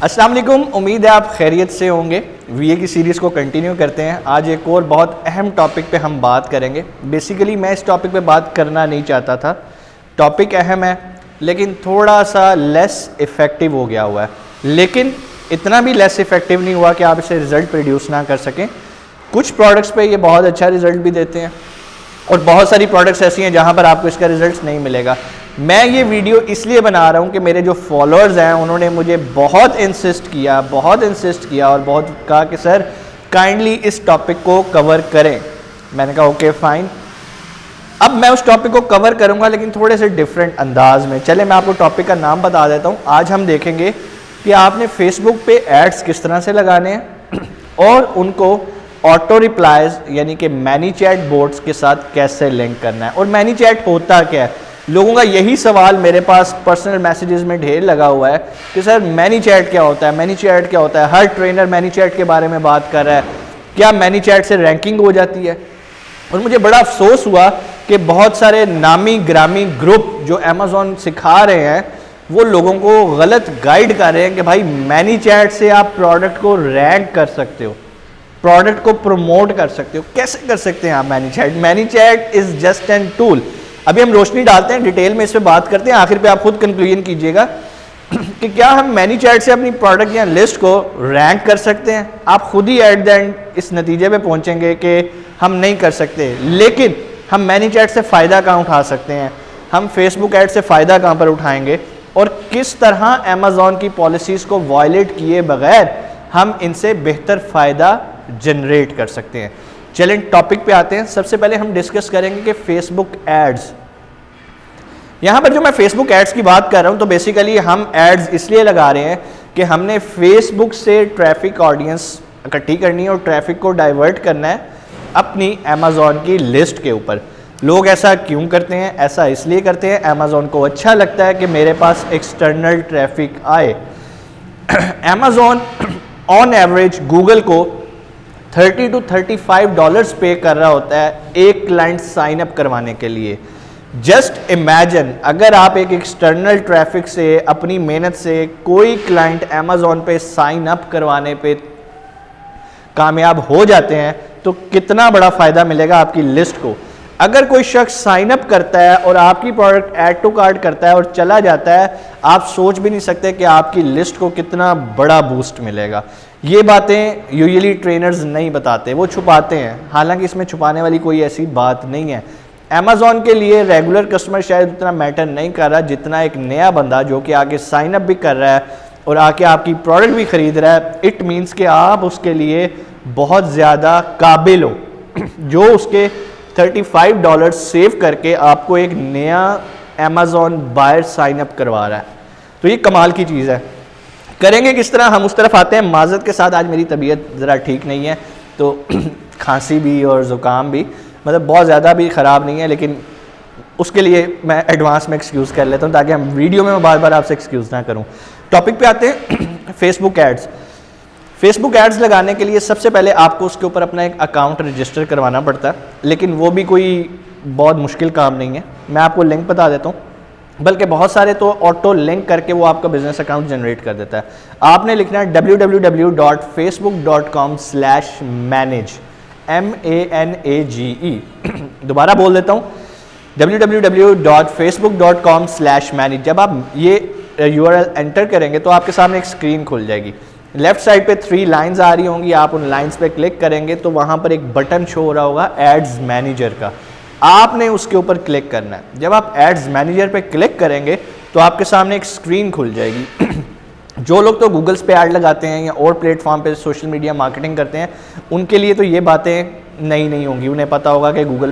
अस्सलाम वालेकुम, उम्मीद है आप खैरियत से होंगे। वीए की सीरीज़ को कंटिन्यू करते हैं। आज एक और बहुत अहम टॉपिक पे हम बात करेंगे। बेसिकली मैं इस टॉपिक पे बात करना नहीं चाहता था। टॉपिक अहम है लेकिन थोड़ा सा लेस इफ़ेक्टिव हो गया हुआ है, लेकिन इतना भी लेस इफ़ेक्टिव नहीं हुआ कि आप इसे रिज़ल्ट प्रोड्यूस ना कर सकें। कुछ प्रोडक्ट्स पे ये बहुत अच्छा रिज़ल्ट भी देते हैं और बहुत सारी प्रोडक्ट्स ऐसी हैं जहाँ पर आपको इसका रिज़ल्ट नहीं मिलेगा। मैं ये वीडियो इसलिए बना रहा हूँ कि मेरे जो फॉलोअर्स हैं उन्होंने मुझे बहुत इंसिस्ट किया और बहुत कहा कि सर काइंडली इस टॉपिक को कवर करें। मैंने कहा ओके फाइन। अब मैं उस टॉपिक को कवर करूँगा लेकिन थोड़े से डिफरेंट अंदाज में। चले मैं आपको टॉपिक का नाम बता देता हूँ। आज हम देखेंगे कि आपने फेसबुक पे एड्स किस तरह से लगाने हैं और उनको ऑटो रिप्लाईज यानी कि मैनी चैट बोट्स के साथ कैसे लिंक करना है। और मैनी चैट होता क्या है? लोगों का यही सवाल मेरे पास पर्सनल मैसेजेस में ढेर लगा हुआ है कि सर मैनी चैट क्या होता है, मैनी चैट क्या होता है। हर ट्रेनर मैनी चैट के बारे में बात कर रहा है। क्या मैनी चैट से रैंकिंग हो जाती है? और मुझे बड़ा अफसोस हुआ कि बहुत सारे नामी ग्रामी ग्रुप जो अमेज़ॉन सिखा रहे हैं वो लोगों को गलत गाइड कर रहे हैं कि भाई मैनी चैट से आप प्रोडक्ट को रैंक कर सकते हो, प्रोडक्ट को प्रमोट कर सकते हो। कैसे कर सकते हैं आप many chat? Many chat is just an tool. अभी हम रोशनी डालते हैं, डिटेल में इस पर बात करते हैं, आखिर पे आप खुद कंक्लूजन कीजिएगा कि क्या हम मैनी चैट से अपनी प्रोडक्ट या लिस्ट को रैंक कर सकते हैं। आप खुद ही एट द एंड इस नतीजे पे पहुंचेंगे कि हम नहीं कर सकते। लेकिन हम मैनी चैट से फ़ायदा कहाँ उठा सकते हैं, हम फेसबुक ऐड से फ़ायदा कहाँ पर उठाएंगे और किस तरह अमेज़ॉन की पॉलिसीज़ को वायलेट किए बगैर हम इनसे बेहतर फ़ायदा जनरेट कर सकते हैं। चलें टॉपिक पे आते हैं। सबसे पहले हम डिस्कस करेंगे कि फेसबुक एड्स। यहाँ पर जो मैं फेसबुक एड्स की बात कर रहा हूँ तो बेसिकली हम एड्स इसलिए लगा रहे हैं कि हमने फेसबुक से ट्रैफिक ऑडियंस इकट्ठी करनी है और ट्रैफिक को डाइवर्ट करना है अपनी अमेज़ॉन की लिस्ट के ऊपर। लोग ऐसा क्यों करते हैं? ऐसा इसलिए करते हैं अमेज़ॉन को अच्छा लगता है कि मेरे पास एक्सटर्नल ट्रैफिक आए। अमेज़ॉन ऑन एवरेज गूगल को $30 to $35 पे कर रहा होता है एक क्लाइंट साइन अप करवाने के लिए। जस्ट इमेजिन अगर आप एक एक्सटर्नल ट्रैफिक से अपनी मेहनत से कोई क्लाइंट अमेज़ॉन पे साइन अप करवाने पे कामयाब हो जाते हैं तो कितना बड़ा फ़ायदा मिलेगा आपकी लिस्ट को। अगर कोई शख्स साइन अप करता है और आपकी प्रोडक्ट ऐड टू कार्ट करता है और चला जाता है, आप सोच भी नहीं सकते कि आपकी लिस्ट को कितना बड़ा बूस्ट मिलेगा। ये बातें यूजुअली ट्रेनर्स नहीं बताते, वो छुपाते हैं। हालांकि इसमें छुपाने वाली कोई ऐसी बात नहीं है। अमेज़ॉन के लिए रेगुलर कस्टमर शायद उतना मैटर नहीं कर रहा जितना एक नया बंदा जो कि आके साइन अप भी कर रहा है और आके आपकी प्रोडक्ट भी खरीद रहा है। इट मीन्स कि आप उसके लिए बहुत ज़्यादा काबिल हो जो उसके $35 सेव करके आपको एक नया अमेज़ॉन बायर साइन अप करवा रहा है। तो ये कमाल की चीज़ है। करेंगे किस तरह, हम उस तरफ आते हैं। माज़रत के साथ आज मेरी तबीयत ज़रा ठीक नहीं है तो खांसी भी और ज़ुकाम भी, मतलब बहुत ज़्यादा भी ख़राब नहीं है, लेकिन उसके लिए मैं एडवांस में एक्सक्यूज़ कर लेता हूँ ताकि हम वीडियो में बार बार आपसे एक्सक्यूज़ ना करूँ। टॉपिक पे आते हैं फेसबुक एड्स। फेसबुक एड्स लगाने के लिए सबसे पहले आपको उसके ऊपर अपना एक अकाउंट रजिस्टर करवाना पड़ता है, लेकिन वो भी कोई बहुत मुश्किल काम नहीं है। मैं आपको लिंक बता देता हूँ, बल्कि बहुत सारे तो ऑटो लिंक करके वो आपका बिजनेस अकाउंट जनरेट कर देता है। आपने लिखना है www.facebook.com/manage MANAGE। दोबारा बोल देता हूँ, www.facebook.com/manage। जब आप ये URL एंटर करेंगे तो आपके सामने एक स्क्रीन खुल जाएगी। लेफ्ट साइड पे 3 लाइंस आ रही होंगी, आप उन लाइंस पे क्लिक करेंगे तो वहाँ पर एक बटन शो हो रहा होगा एड्स मैनेजर का। आपने उसके ऊपर क्लिक करना है। जब आप एड्स मैनेजर पे क्लिक करेंगे तो आपके सामने एक स्क्रीन खुल जाएगी। जो लोग तो गूगल्स पे ऐड लगाते हैं या और प्लेटफॉर्म पे सोशल मीडिया मार्केटिंग करते हैं उनके लिए तो ये बातें नहीं होंगी, उन्हें पता होगा कि गूगल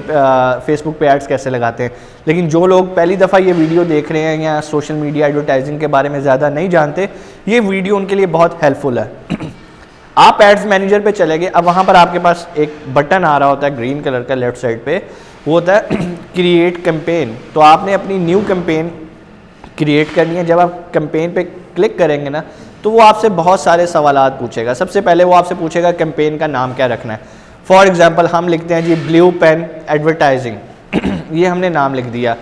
फेसबुक पे एड्स कैसे लगाते हैं। लेकिन जो लोग पहली दफ़ा ये वीडियो देख रहे हैं या सोशल मीडिया एडवर्टाइजिंग के बारे में ज़्यादा नहीं जानते, ये वीडियो उनके लिए बहुत हेल्पफुल है। आप एड्स मैनेजर पे चले गए, अब वहाँ पर आपके पास एक बटन आ रहा होता है ग्रीन कलर का लेफ्ट साइड पे, वो होता है क्रिएट कैंपेन। तो आपने अपनी न्यू कैंपेन क्रिएट करनी है। जब आप कैंपेन पे क्लिक करेंगे ना तो वो आपसे बहुत सारे सवालात पूछेगा। सबसे पहले वो आपसे पूछेगा कैंपेन का नाम क्या रखना है। फॉर एग्जांपल हम लिखते हैं जी ब्लू पेन एडवर्टाइजिंग ये हमने नाम लिख दिया।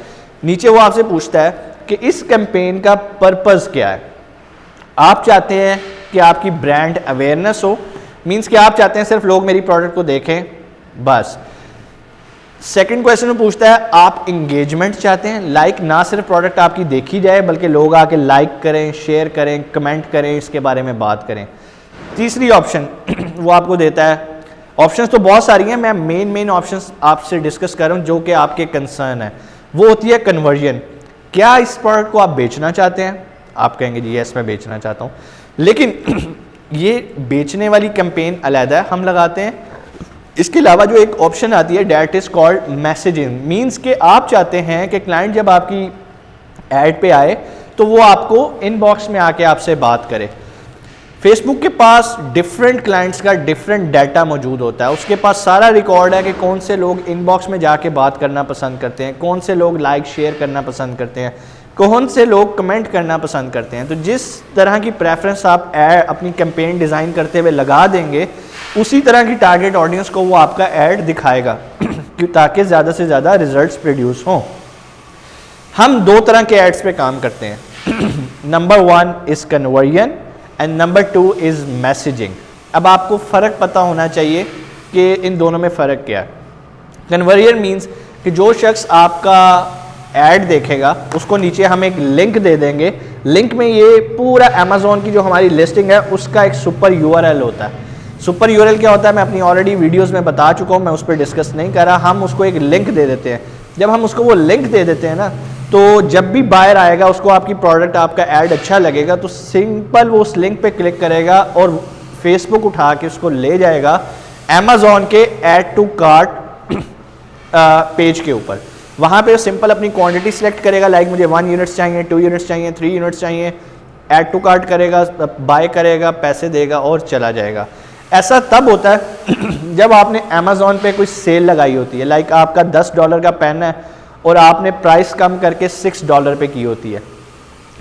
नीचे वो आपसे पूछता है कि इस कैंपेन का पर्पस क्या है। आप चाहते हैं कि आपकी ब्रांड अवेयरनेस हो, मीन्स कि आप चाहते हैं सिर्फ लोग मेरी प्रोडक्ट को देखें बस। सेकंड क्वेश्चन में पूछता है आप इंगेजमेंट चाहते हैं, लाइक ना सिर्फ प्रोडक्ट आपकी देखी जाए बल्कि लोग आके लाइक करें, शेयर करें, कमेंट करें, इसके बारे में बात करें। तीसरी ऑप्शन वो आपको देता है, ऑप्शंस तो बहुत सारी हैं, मैं मेन ऑप्शंस आपसे डिस्कस कर रहा हूँ जो कि आपके कंसर्न है। वो होती है कन्वर्जन। क्या इस प्रोडक्ट को आप बेचना चाहते हैं? आप कहेंगे जी यस मैं बेचना चाहता हूँ, लेकिन ये बेचने वाली कैंपेन अलग हम लगाते हैं। इसके अलावा जो एक ऑप्शन आती है that is called messaging, means कि आप चाहते हैं कि क्लाइंट जब आपकी ऐड पे आए तो वो आपको इनबॉक्स में आके आपसे बात करे। फेसबुक के पास डिफरेंट क्लाइंट्स का डिफरेंट डाटा मौजूद होता है, उसके पास सारा रिकॉर्ड है कि कौन से लोग इनबॉक्स में जाके बात करना पसंद करते हैं, कौन से लोग लाइक शेयर करना पसंद करते हैं, कौन से लोग कमेंट करना पसंद करते हैं। तो जिस तरह की प्रेफरेंस आप ऐड अपनी कैंपेन डिज़ाइन करते हुए लगा देंगे, उसी तरह की टारगेट ऑडियंस को वो आपका ऐड दिखाएगा ताकि ज़्यादा से ज़्यादा रिजल्ट्स प्रोड्यूस हों। हम दो तरह के एड्स पे काम करते हैं। Number 1 is conversion and number 2 is messaging. अब आपको फ़र्क पता होना चाहिए कि इन दोनों में फ़र्क क्या है। कन्वर्जन मीन्स कि जो शख्स आपका ऐड देखेगा उसको नीचे हम एक लिंक दे देंगे, लिंक में ये पूरा अमेज़ॉन की जो हमारी लिस्टिंग है उसका एक सुपर यूआरएल होता है। सुपर यूआरएल क्या होता है मैं अपनी ऑलरेडी वीडियोस में बता चुका हूँ, मैं उस पर डिस्कस नहीं कर रहा। हम उसको एक लिंक दे देते हैं। जब हम उसको वो लिंक दे देते हैं ना, तो जब भी बायर आएगा उसको आपकी प्रोडक्ट आपका ऐड अच्छा लगेगा तो सिंपल वो उस लिंक पे क्लिक करेगा और फेसबुक उठा के उसको ले जाएगा अमेज़ॉन के ऐड टू कार्ट पेज के ऊपर। वहाँ पे सिंपल अपनी क्वांटिटी सिलेक्ट करेगा, लाइक मुझे 1 यूनिट्स चाहिए, 2 यूनिट्स चाहिए, 3 यूनिट्स चाहिए, ऐड टू कार्ट करेगा, बाय करेगा, पैसे देगा और चला जाएगा। ऐसा तब होता है जब आपने अमेज़ॉन पे कोई सेल लगाई होती है, लाइक आपका $10 का पेन है और आपने प्राइस कम करके $6 पे की होती है।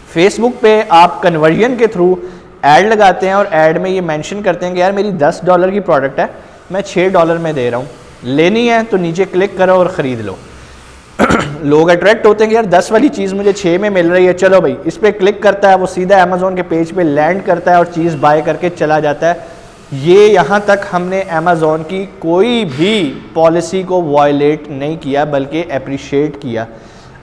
फेसबुक पे आप कन्वर्जन के थ्रू ऐड लगाते हैं और ऐड में ये मेंशन करते हैं कि यार मेरी $10 की प्रोडक्ट है, मैं $6 में दे रहा हूँ, लेनी है तो नीचे क्लिक करो और ख़रीद लो। लोग अट्रैक्ट होते हैं कि यार 10 वाली चीज़ मुझे 6 में मिल रही है, चलो भाई इस पर क्लिक करता है, वो सीधा अमेज़ॉन के पेज पे लैंड करता है और चीज़ बाय करके चला जाता है। ये यहाँ तक हमने अमेज़ॉन की कोई भी पॉलिसी को वायलेट नहीं किया बल्कि अप्रिशिएट किया।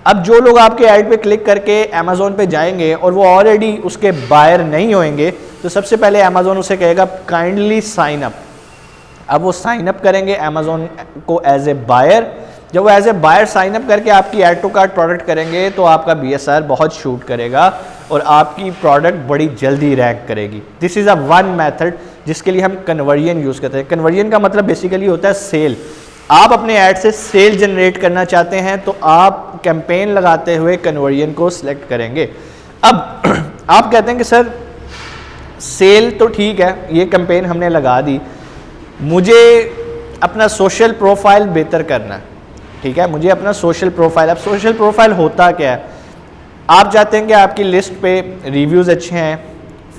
अब जो लोग आपके ऐड पे क्लिक करके अमेज़ॉन पे जाएंगे और वो ऑलरेडी उसके बायर नहीं होंगे, तो सबसे पहले अमेज़ॉन उसे कहेगा काइंडली साइन अप। अब वो साइन अप करेंगे अमेज़ॉन को एज ए बायर। जब वो as a buyer sign up करके आपकी ऐड टू कार्ट प्रोडक्ट करेंगे तो आपका BSR बहुत शूट करेगा और आपकी प्रोडक्ट बड़ी जल्दी रैंक करेगी। This is a one method जिसके लिए हम कन्वर्जन यूज़ करते हैं। कन्वर्जन का मतलब बेसिकली होता है सेल। आप अपने ऐड से सेल जनरेट करना चाहते हैं तो आप कैंपेन लगाते हुए कन्वर्जन को सिलेक्ट करेंगे। अब आप कहते हैं कि सर सेल तो ठीक है, ये कैंपेन हमने लगा दी, मुझे अपना सोशल प्रोफाइल बेहतर करना है। ठीक है, मुझे अपना सोशल प्रोफाइल, अब सोशल प्रोफाइल होता क्या है, आप चाहते हैं कि आपकी लिस्ट पे रिव्यूज़ अच्छे हैं,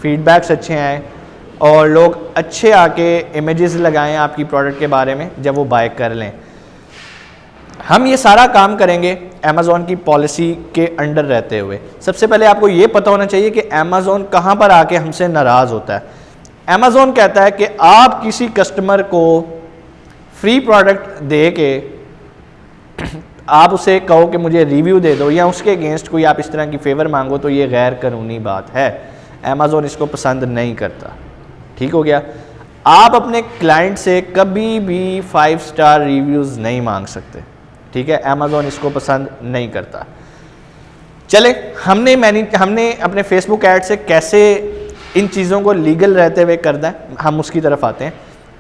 फीडबैक्स अच्छे हैं और लोग अच्छे आके इमेजेस लगाएं आपकी प्रोडक्ट के बारे में जब वो बाय कर लें। हम ये सारा काम करेंगे अमेज़ॉन की पॉलिसी के अंडर रहते हुए। सबसे पहले आपको ये पता होना चाहिए कि अमेज़ॉन कहाँ पर आके हमसे नाराज़ होता है। अमेज़ॉन कहता है कि आप किसी कस्टमर को फ्री प्रोडक्ट दे के आप उसे कहो कि मुझे रिव्यू दे दो या उसके अगेंस्ट कोई आप इस तरह की फेवर मांगो तो ये गैर कानूनी बात है। अमेज़ॉन इसको पसंद नहीं करता। ठीक हो गया। आप अपने क्लाइंट से कभी भी 5 स्टार रिव्यूज़ नहीं मांग सकते। ठीक है, अमेज़ॉन इसको पसंद नहीं करता। चले हमने अपने फेसबुक ऐड से कैसे इन चीज़ों को लीगल रहते हुए करना है, हम उसकी तरफ आते हैं।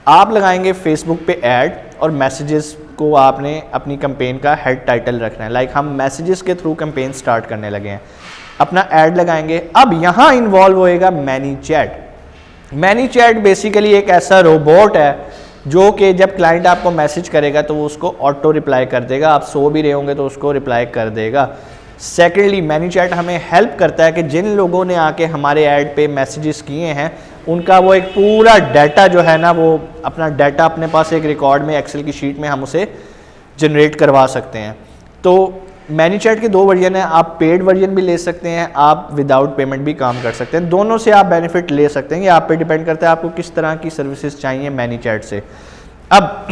आप लगाएंगे फेसबुक पे ऐड और मैसेजेस को आपने अपनी कैंपेन का हेड टाइटल रखना है। लाइक हम मैसेजेस के थ्रू कैंपेन स्टार्ट करने लगे हैं, अपना ऐड लगाएंगे। अब यहाँ इन्वॉल्व होएगा मैनीचैट। मैनीचैट बेसिकली एक ऐसा रोबोट है जो कि जब क्लाइंट आपको मैसेज करेगा तो वो उसको ऑटो रिप्लाई कर देगा, आप सो भी रहे होंगे तो उसको रिप्लाई कर देगा। सेकेंडली मैनीचैट हमें हेल्प करता है कि जिन लोगों ने आके हमारे ऐड पे मैसेजेस किए हैं उनका वो एक पूरा डाटा जो है ना, वो अपना डाटा अपने पास एक रिकॉर्ड में एक्सेल की शीट में हम उसे जनरेट करवा सकते हैं। तो मैनीचैट के 2 वर्जन हैं, आप पेड वर्जन भी ले सकते हैं, आप विदाउट पेमेंट भी काम कर सकते हैं, दोनों से आप बेनिफिट ले सकते हैं। ये आप पे डिपेंड करता है आपको किस तरह की सर्विसेज चाहिए मैनीचैट से। अब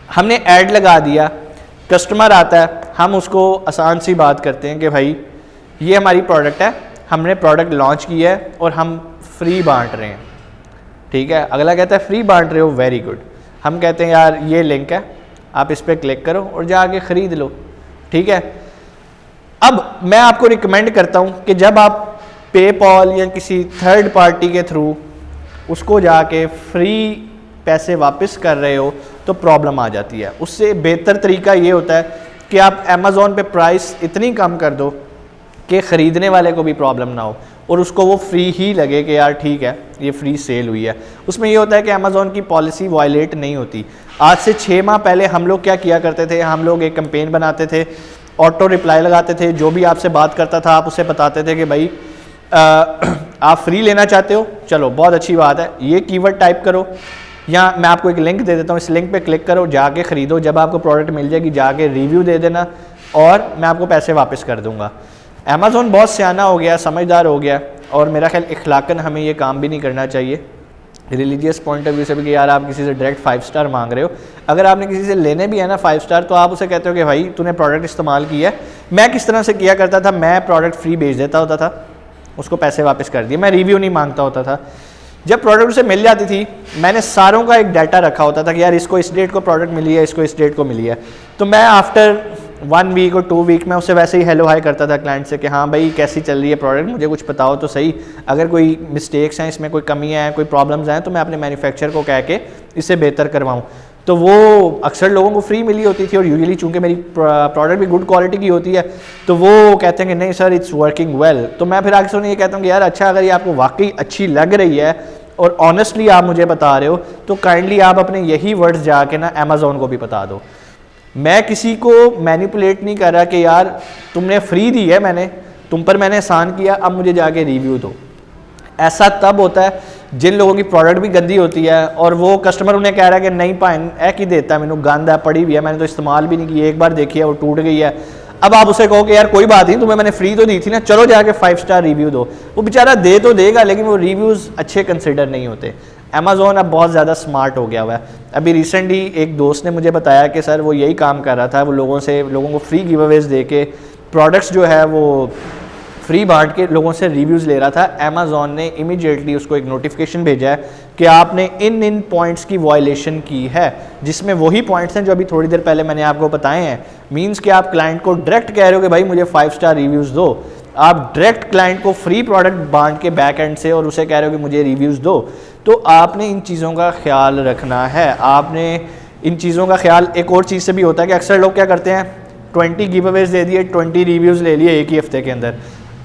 हमने ऐड लगा दिया, कस्टमर आता है, हम उसको आसान सी बात करते हैं कि भाई ये हमारी प्रोडक्ट है, हमने प्रोडक्ट लॉन्च किया है और हम फ्री बांट रहे हैं, ठीक है। अगला कहता है फ्री बांट रहे हो, वेरी गुड। हम कहते हैं यार ये लिंक है, आप इस पर क्लिक करो और जाके ख़रीद लो, ठीक है। अब मैं आपको रिकमेंड करता हूँ कि जब आप पेपॉल या किसी थर्ड पार्टी के थ्रू उसको जाके फ्री पैसे वापस कर रहे हो तो प्रॉब्लम आ जाती है। उससे बेहतर तरीका ये होता है कि आप अमेज़ॉन पे प्राइस इतनी कम कर दो कि ख़रीदने वाले को भी प्रॉब्लम ना हो और उसको वो फ्री ही लगे कि यार ठीक है ये फ्री सेल हुई है। उसमें ये होता है कि अमेज़ॉन की पॉलिसी वायलेट नहीं होती। आज से 6 माह पहले हम लोग क्या किया करते थे, हम लोग एक कैंपेन बनाते थे, ऑटो रिप्लाई लगाते थे, जो भी आपसे बात करता था आप उसे बताते थे कि भाई आप फ्री लेना चाहते हो, चलो बहुत अच्छी बात है, ये कीवर्ड टाइप करो, या मैं आपको एक लिंक दे देता हूँ, इस लिंक पे क्लिक करो, जाके ख़रीदो, जब आपको प्रोडक्ट मिल जाएगी जाके रिव्यू दे देना और मैं आपको पैसे वापस कर दूँगा। अमेज़ॉन बहुत सियाना हो गया, समझदार हो गया, और मेरा ख्याल इखलाकन हमें ये काम भी नहीं करना चाहिए रिलीजियस पॉइंट ऑफ व्यू से भी कि यार आप किसी से डायरेक्ट 5 स्टार मांग रहे हो। अगर आपने किसी से लेने भी है ना 5 स्टार, तो आप उसे कहते हो कि भाई तूने प्रोडक्ट इस्तेमाल किया है। मैं किस तरह से किया करता था, मैं प्रोडक्ट फ्री भेज देता होता था, उसको पैसे वापस कर दिए, मैं रिव्यू नहीं मांगता होता था। जब प्रोडक्ट उसे मिल जाती थी मैंने सारों का एक डाटा रखा होता था कि यार इसको इस डेट को प्रोडक्ट मिली है, इसको इस डेट को मिली है, तो मैं आफ्टर 1 वीक और 2 वीक में उससे वैसे ही हेलो हाई करता था क्लाइंट से कि हाँ भाई कैसी चल रही है प्रोडक्ट, मुझे कुछ बताओ तो सही, अगर कोई मिस्टेक्स हैं इसमें, कोई कमियाँ हैं, कोई प्रॉब्लम्स हैं, तो मैं अपने मैन्युफैक्चर को कह के इससे बेहतर करवाऊँ। तो वो अक्सर लोगों को फ्री मिली होती थी और यूजुअली चूंकि मेरी प्रोडक्ट भी गुड क्वालिटी की होती है तो वो कहते हैं कि नहीं सर इट्स वर्किंग वेल। तो मैं फिर आगे उन्हें ये कहता हूँ कि यार अच्छा अगर ये आपको वाकई अच्छी लग रही है और ऑनेस्टली आप मुझे बता रहे हो तो काइंडली आप अपने यही वर्ड्स जाके ना अमेज़ॉन को भी बता दो। मैं किसी को मैनिपुलेट नहीं कर रहा कि यार तुमने फ्री दी है, मैंने तुम पर मैंने एहसान किया, अब मुझे जाके रिव्यू दो। ऐसा तब होता है जिन लोगों की प्रोडक्ट भी गंदी होती है और वो कस्टमर उन्हें कह रहा है कि नहीं भाई ऐ की देता है, मैंने गंद है पड़ी हुई है, मैंने तो इस्तेमाल भी नहीं की, एक बार देखी है वो टूट गई है। अब आप उसे कहो कि यार कोई बात नहीं, तुम्हें मैंने फ्री तो दी थी ना, चलो जाके 5 स्टार रिव्यू दो। वो बेचारा दे तो देगा लेकिन वो रिव्यूज़ अच्छे कंसिडर नहीं होते। अमेज़ॉन अब बहुत ज़्यादा स्मार्ट हो गया हुआ है। अभी रिसेंटली एक दोस्त ने मुझे बताया कि सर वो यही काम कर रहा था, वो लोगों को फ्री गिव अवेज दे के प्रोडक्ट्स जो है वो फ्री बांट के लोगों से रिव्यूज़ ले रहा था। अमेज़ॉन ने इमीडिएटली उसको एक नोटिफिकेशन भेजा है कि आपने इन पॉइंट्स की वायलेशन की है, जिसमें वही पॉइंट्स हैं जो अभी थोड़ी देर पहले मैंने आपको बताए हैं। मींस कि आप क्लाइंट को डायरेक्ट कह रहे हो कि भाई मुझे 5 स्टार रिव्यूज़ दो, आप डायरेक्ट क्लाइंट को फ्री प्रोडक्ट बांट के बैक एंड से और उसे कह रहे हो कि मुझे रिव्यूज़ दो। तो आपने इन चीज़ों का ख्याल रखना है। आपने इन चीज़ों का ख्याल एक और चीज़ से भी होता है कि अक्सर लोग क्या करते हैं 20 गिव अवेज दे दिए, 20 रिव्यूज़ ले लिए एक ही हफ्ते के अंदर।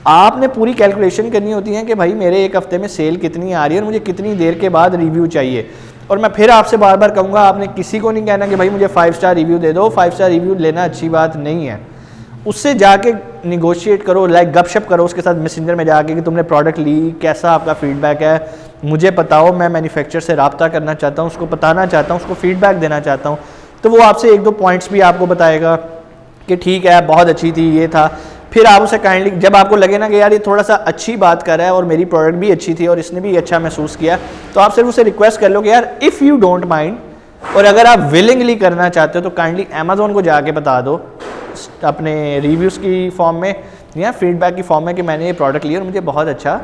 आपने पूरी कैलकुलेशन करनी होती है कि भाई मेरे एक हफ्ते में सेल कितनी आ रही है और मुझे कितनी देर के बाद रिव्यू चाहिए। और मैं फिर आपसे बार बार कहूँगा आपने किसी को नहीं कहना कि भाई मुझे 5 स्टार रिव्यू दे दो। 5 स्टार रिव्यू लेना अच्छी बात नहीं है, उससे जाके निगोशिएट करो, लाइक गपशप करो उसके साथ मैसेंजर में जाके कि तुमने प्रोडक्ट ली, कैसा आपका फीडबैक है, मुझे बताओ, मैं मैन्युफैक्चर से रब्ता करना चाहता हूँ, उसको बताना चाहता हूँ, उसको फीडबैक देना चाहता हूँ। तो वो आपसे 1-2 पॉइंट्स भी आपको बताएगा कि ठीक है बहुत अच्छी थी, ये था। फिर आप उसे काइंडली जब आपको लगे ना कि यार ये थोड़ा सा अच्छी बात कर रहा है और मेरी प्रोडक्ट भी अच्छी थी और इसने भी अच्छा महसूस किया, तो आप सिर्फ उसे रिक्वेस्ट कर लो कि यार इफ़ यू डोंट माइंड, और अगर आप विलिंगली करना चाहते हो तो काइंडली अमेज़ॉन को जाके बता दो अपने रिव्यूज़ की फॉर्म में या फीडबैक की फॉर्म में कि मैंने ये प्रोडक्ट लिया और मुझे बहुत अच्छा।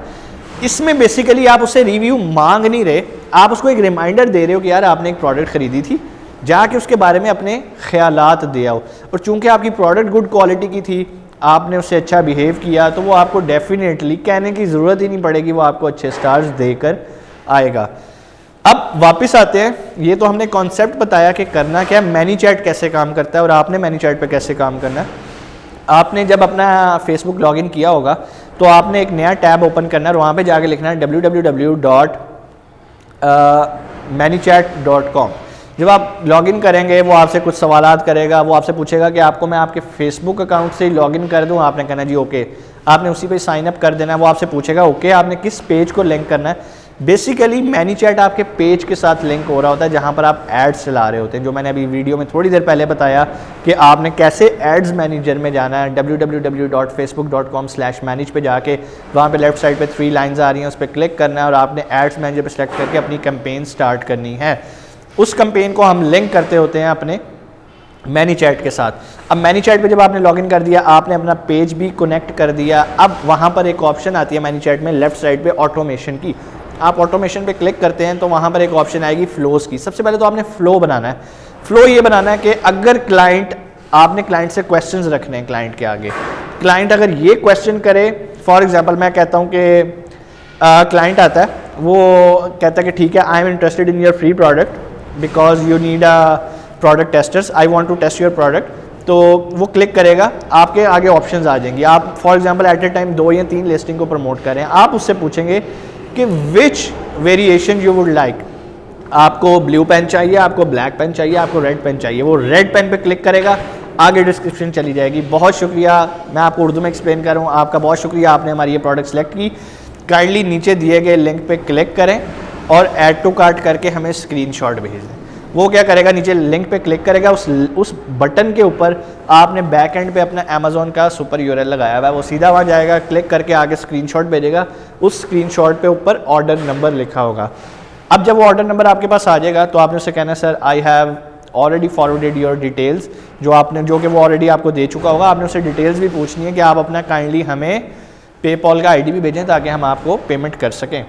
इसमें बेसिकली आप उससे रिव्यू मांग नहीं रहे, आप उसको एक रिमाइंडर दे रहे हो कि यार आपने एक प्रोडक्ट ख़रीदी थी, जाके उसके बारे में अपने ख्यालात दे आओ। और चूंकि आपकी प्रोडक्ट गुड क्वालिटी की थी, आपने उससे अच्छा बिहेव किया, तो वो आपको डेफिनेटली कहने की ज़रूरत ही नहीं पड़ेगी, वो आपको अच्छे स्टार्स देकर आएगा। अब वापस आते हैं, ये तो हमने कॉन्सेप्ट बताया कि करना क्या, मैनीचैट कैसे काम करता है और आपने मैनीचैट पे कैसे काम करना है। आपने जब अपना फेसबुक लॉगिन किया होगा तो आपने एक नया टैब ओपन करना है और वहाँ पे जाके लिखना है www.manychat.com। जब आप लॉगिन करेंगे वो आपसे कुछ सवालात करेगा, वो आपसे पूछेगा कि आपको मैं आपके फेसबुक अकाउंट से ही लॉगिन कर दूं, आपने कहना जी ओके, आपने उसी पे साइन अप कर देना है। वो आपसे पूछेगा ओके आपने किस पेज को लिंक करना है, बेसिकली मैनीचैट आपके पेज के साथ लिंक हो रहा होता है जहां पर आप एड्स चला रहे होते हैं, जो मैंने अभी वीडियो में थोड़ी देर पहले बताया कि आपने कैसे एड्स मैनेजर में जाना है। www.facebook.com/manage पे जाके वहाँ पे लेफ्ट साइड पे 3 लाइंस आ रही हैं, उस पर क्लिक करना है और आपने एड्स मैनेजर पे सेलेक्ट करके अपनी कैंपेन स्टार्ट करनी है। उस कैंपेन को हम लिंक करते होते हैं अपने मैनीचैट के साथ। अब मैनीचैट पे जब आपने लॉगिन कर दिया, आपने अपना पेज भी कनेक्ट कर दिया, अब वहाँ पर एक ऑप्शन आती है मैनीचैट में लेफ्ट साइड पे ऑटोमेशन की। आप ऑटोमेशन पे क्लिक करते हैं तो वहाँ पर एक ऑप्शन आएगी फ्लोज की। सबसे पहले तो आपने फ्लो बनाना है। फ्लो ये बनाना है कि अगर आपने क्लाइंट से क्वेश्चंस रखने हैं, क्लाइंट के आगे क्लाइंट अगर ये क्वेश्चन करे, फॉर एग्जांपल मैं कहता हूँ कि क्लाइंट आता है, वो कहता है कि ठीक है, I am interested in your free product because you need a product testers, I want to test your product. तो वो क्लिक करेगा, आपके आगे ऑप्शंस आ जाएंगी। आप for example at a time 2 या 3 लिस्टिंग को प्रमोट करें, आप उससे पूछेंगे कि विच वेरिएशन यू वुड लाइक। आपको ब्लू पेन चाहिए, आपको ब्लैक पेन चाहिए, आपको रेड पेन चाहिए। वो रेड पेन पे क्लिक करेगा, आगे डिस्क्रिप्शन चली जाएगी। बहुत शुक्रिया, मैं आपको उर्दू में एक्सप्लेन कर रहा हूँ। आपका बहुत शुक्रिया, आपने हमारी ये प्रोडक्ट सेलेक्ट की। काइंडली नीचे दिए गए लिंक पे क्लिक करें और ऐड टू कार्ट करके हमें स्क्रीनशॉट भेज दें। वो क्या करेगा, नीचे लिंक पे क्लिक करेगा, उस बटन के ऊपर आपने बैक एंड पे अपना अमेजोन का सुपर यूआरएल लगाया हुआ है, वो सीधा वहाँ जाएगा, क्लिक करके आगे स्क्रीनशॉट भेजेगा। उस स्क्रीनशॉट पे ऊपर ऑर्डर नंबर लिखा होगा। अब जब वो ऑर्डर नंबर आपके पास आ जाएगा तो आपने उससे कहना है sir I have already forwarded your details, जो कि वो ऑलरेडी आपको दे चुका होगा। आपने उससे डिटेल्स भी पूछनी है कि आप अपना काइंडली हमें पेपॉल का आईडी भी भेजें ताकि हम आपको पेमेंट कर सकें।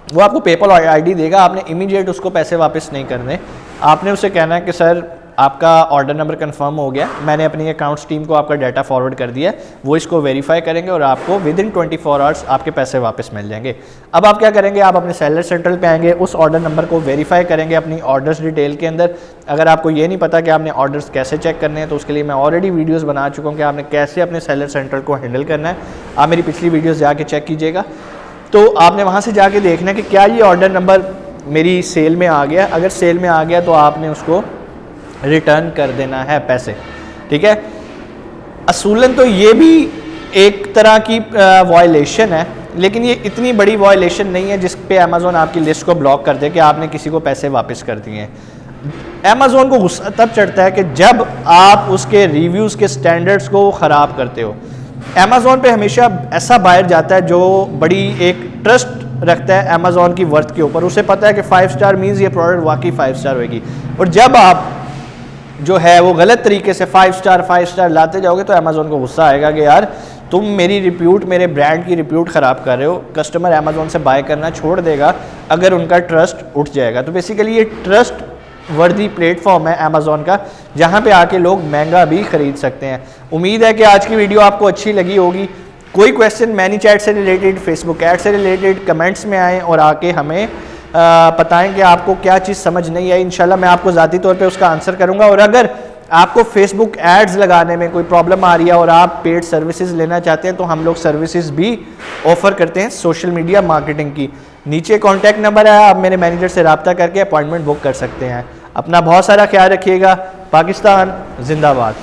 वो आपको पेपॉल आईडी देगा, आपने इमीडिएट उसको पैसे वापस नहीं करने। आपने उससे कहना है कि सर आपका ऑर्डर नंबर कंफर्म हो गया, मैंने अपनी अकाउंट्स टीम को आपका डाटा फॉरवर्ड कर दिया, वो इसको वेरीफाई करेंगे और आपको विद इन 24 आवर्स आपके पैसे वापस मिल जाएंगे। अब आप क्या करेंगे, आप अपने सेलर सेंट्रल पे आएंगे, उस ऑर्डर नंबर को वेरीफाई करेंगे अपनी ऑर्डर्स डिटेल के अंदर। अगर आपको ये नहीं पता कि आपने ऑर्डर्स कैसे चेक करने हैं तो उसके लिए मैं ऑलरेडी वीडियोज़ बना चुका हूँ कि आपने कैसे अपने सेलर सेंट्रल को हैंडल करना है। आप मेरी पिछली वीडियोज़ जाके चेक कीजिएगा। तो आपने वहाँ से जाके देखना है कि क्या ये ऑर्डर नंबर मेरी सेल में आ गया। अगर सेल में आ गया तो आपने उसको रिटर्न कर देना है पैसे, ठीक है। असूलन तो ये भी एक तरह की वायलेशन है, लेकिन ये इतनी बड़ी वायलेशन नहीं है जिस पे अमेज़ोन आपकी लिस्ट को ब्लॉक कर दे कि आपने किसी को पैसे वापस कर दिए हैं। अमेज़ोन को गुस्सा तब चढ़ता है कि जब आप उसके रिव्यूज़ के स्टैंडर्ड्स को ख़राब करते हो। अमेज़ोन पे हमेशा ऐसा बायर जाता है जो बड़ी एक ट्रस्ट रखता है अमेज़ोन की वर्थ के ऊपर। उसे पता है कि 5 स्टार मीन्स ये प्रोडक्ट वाकई 5 स्टार होगी। और जब आप जो है वो गलत तरीके से 5 स्टार लाते जाओगे तो अमेज़ोन को गुस्सा आएगा कि यार तुम मेरी रिप्यूट, मेरे ब्रांड की रिप्यूट ख़राब कर रहे हो। कस्टमर अमेज़ोन से बाय करना छोड़ देगा अगर उनका ट्रस्ट उठ जाएगा। तो बेसिकली ये ट्रस्ट वर्दी प्लेटफॉर्म है अमेज़ोन का, जहाँ पे आके लोग महंगा भी खरीद सकते हैं। उम्मीद है कि आज की वीडियो आपको अच्छी लगी होगी। कोई क्वेश्चन मैनीचैट से रिलेटेड, फेसबुक ऐड से रिलेटेड कमेंट्स में आएँ और आके हमें बताएं कि आपको क्या चीज़ समझ नहीं आई। इंशाल्लाह मैं आपको ज़ाती तौर पे उसका आंसर करूँगा। और अगर आपको फेसबुक एड्स लगाने में कोई प्रॉब्लम आ रही है और आप पेड सर्विसेज लेना चाहते हैं तो हम लोग सर्विसेज भी ऑफर करते हैं सोशल मीडिया मार्केटिंग की। नीचे कॉन्टैक्ट नंबर है, आप मेरे मैनेजर से रब्ता करके अपॉइंटमेंट बुक कर सकते हैं। अपना बहुत सारा ख्याल रखिएगा। पाकिस्तान जिंदाबाद।